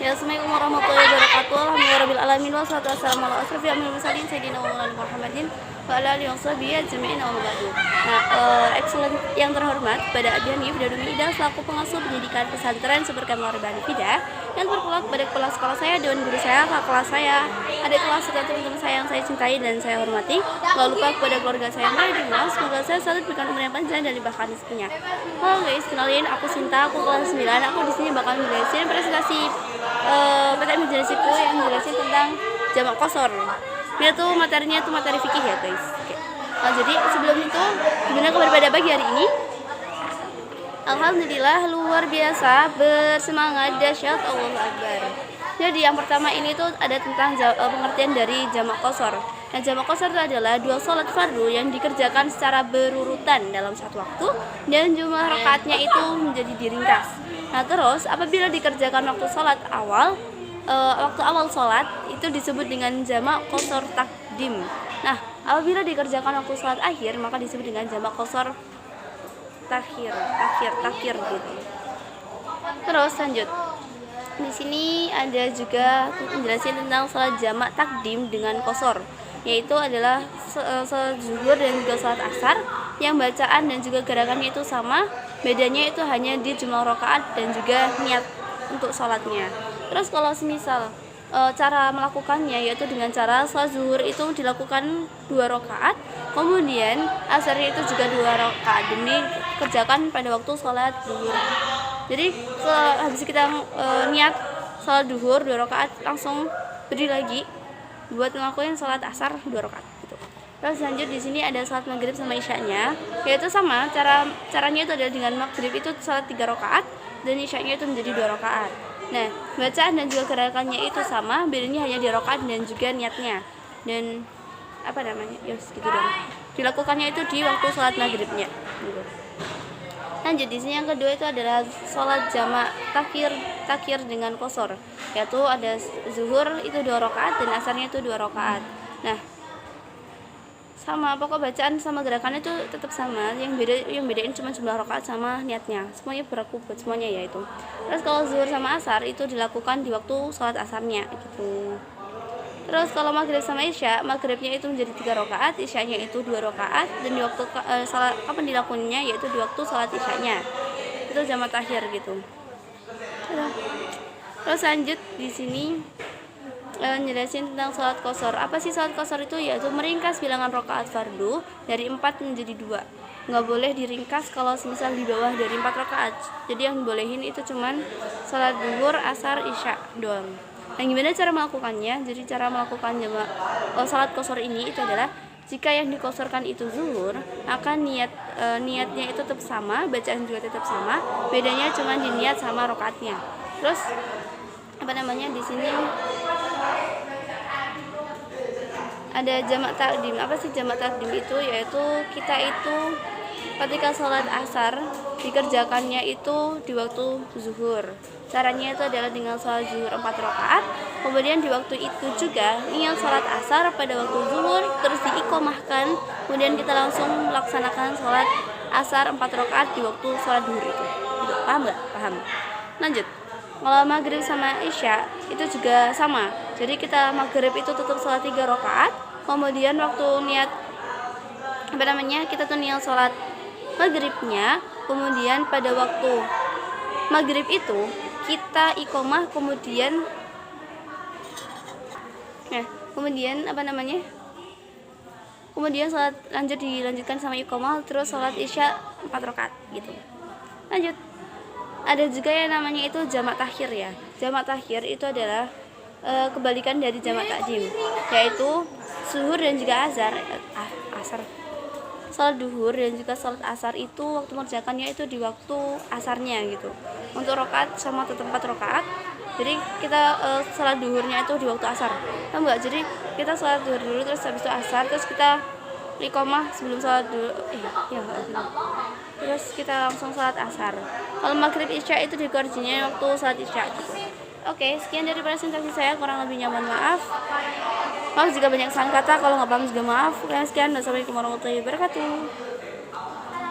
Ya, assalamualaikum warahmatullahi wabarakatuh. Alhamdulillahirabbil alamin wassalatu wassalamu ala asrofil mursalin sayyidina Maulana Muhammadin wa ala alihi washabihi ajma'in wa ba'du. Excellent yang terhormat pada Abian Yifdadumi Ida selaku pengasuh pendidikan pesantren Superkamp Bani Fida yang berkelak pada kepala sekolah saya, dewan guru saya, kakak kelas saya, adik kelas serta teman-teman saya yang saya cintai dan saya hormati. Gak lupa kepada keluarga saya yang berada di rumah, semoga saya selalu diberikan umur yang panjang dan dilimpahkan rezekinya. Halo guys, kenalin aku Sinta, aku kelas 9. Aku di sini bakal menjelasin presentasi PTM Hijrasiku yang menjelasin tentang jamak qasar. Ini tuh materinya tuh materi fikih ya guys. Oke. Nah, jadi sebelum itu gimana kabar pada pagi hari ini? Alhamdulillah luar biasa, bersemangat, dahsyat, Allahu Akbar. Jadi yang pertama ini tuh ada tentang pengertian dari jamak qasar. Nah, jamak qasar itu adalah dua sholat fardu yang dikerjakan secara berurutan dalam satu waktu dan jumlah rakaatnya itu menjadi diringkas. Nah, terus apabila dikerjakan waktu sholat awal, waktu awal sholat itu disebut dengan jamak qasar takdim. Nah, apabila dikerjakan waktu sholat akhir maka disebut dengan jamak qasar takhir gitu. Terus lanjut. Di sini ada juga penjelasan tentang sholat jamak takdim dengan qasar, yaitu adalah sholat zuhur dan juga sholat asar yang bacaan dan juga gerakannya itu sama, bedanya itu hanya di jumlah rakaat dan juga niat untuk sholatnya. Terus kalau semisal cara melakukannya yaitu dengan cara sholat zuhur itu dilakukan 2 rakaat, kemudian asarnya itu juga 2 rakaat, demi kerjakan pada waktu sholat zuhur. Jadi habis kita niat sholat zuhur 2 rakaat, langsung berdiri lagi buat ngelakuin sholat asar 2 rakaat gitu. Terus lanjut di sini ada sholat maghrib sama isyanya, yaitu sama caranya itu adalah dengan maghrib itu sholat 3 rakaat dan isyanya itu menjadi 2 rakaat. Nah, bacaan dan juga gerakannya itu sama, bedanya hanya di rakaat dan juga niatnya. Dan apa namanya? Ya segitu dong. Dilakukannya itu di waktu sholat maghribnya gitu. Lanjut di sini yang kedua itu adalah sholat jamak takhir dengan qasar, yaitu ada zuhur itu 2 rakaat dan asarnya itu 2 rakaat. Nah, sama, pokok bacaan sama gerakannya itu tetap sama, yang bedain cuma jumlah rakaat sama niatnya, semuanya berlaku buat semuanya ya itu. Terus kalau zuhur sama asar itu dilakukan di waktu sholat asarnya gitu. Terus kalau maghrib sama isya, maghribnya itu menjadi 3 rakaat, isyanya itu 2 rakaat, dan di waktu salat kapan dilakukannya yaitu di waktu salat isyanya. Itu jamak takhir gitu. Terus lanjut di sini njelasin tentang sholat qasar. Apa sih sholat qasar itu? Yaitu meringkas bilangan rakaat fardu dari 4 menjadi 2. Nggak boleh diringkas kalau semisal di bawah dari 4 rakaat. Jadi yang dibolehin itu cuman sholat zuhur, asar, isya doang. Nah, gimana cara melakukannya? Jadi cara melakukan jamak sholat qasar ini itu adalah jika yang dikosorkan itu zuhur, maka niatnya itu tetap sama, bacaan juga tetap sama, bedanya cuma di niat sama rakaatnya. Terus apa namanya di sini ada jamak takdim. Apa sih jamak takdim itu? Yaitu kita itu ketika sholat asar dikerjakannya itu di waktu zuhur. Caranya itu adalah dengan sholat zuhur 4 rakaat, kemudian di waktu itu juga niat sholat asar pada waktu zuhur, terus diiqomahkan, kemudian kita langsung melaksanakan sholat asar 4 rakaat di waktu sholat zuhur itu. Paham nggak? Paham. Lanjut. Kalau maghrib sama isya itu juga sama. Jadi kita maghrib itu tetap sholat 3 rakaat, kemudian waktu niat apa namanya kita tuh niat sholat maghribnya, kemudian pada waktu maghrib itu kita iqomah, kemudian apa namanya kemudian sholat dilanjutkan sama iqomah, terus sholat isya 4 rakaat gitu. Lanjut. Ada juga yang namanya itu jamak takhir ya. Jamak takhir itu adalah kebalikan dari jamak takdim, yaitu zuhur dan juga asar. Sholat duhur dan juga sholat asar itu waktu mengerjakannya itu di waktu asarnya gitu. Untuk rakaat sama tetap 4 rakaat. Jadi kita sholat duhurnya itu di waktu asar. Tahu nggak? Jadi kita sholat duhur dulu, terus habis itu asar, terus kita iqomah sebelum sholat dulu. Terus kita langsung sholat asar. Kalau maghrib isya itu dikorjinya waktu sholat isya gitu. Oke, sekian dari presentasi saya, kurang lebihnya mohon maaf. Maaf jika banyak salah kata, kalau nggak paham juga maaf. Sekian, wassalamualaikum warahmatullahi wabarakatuh.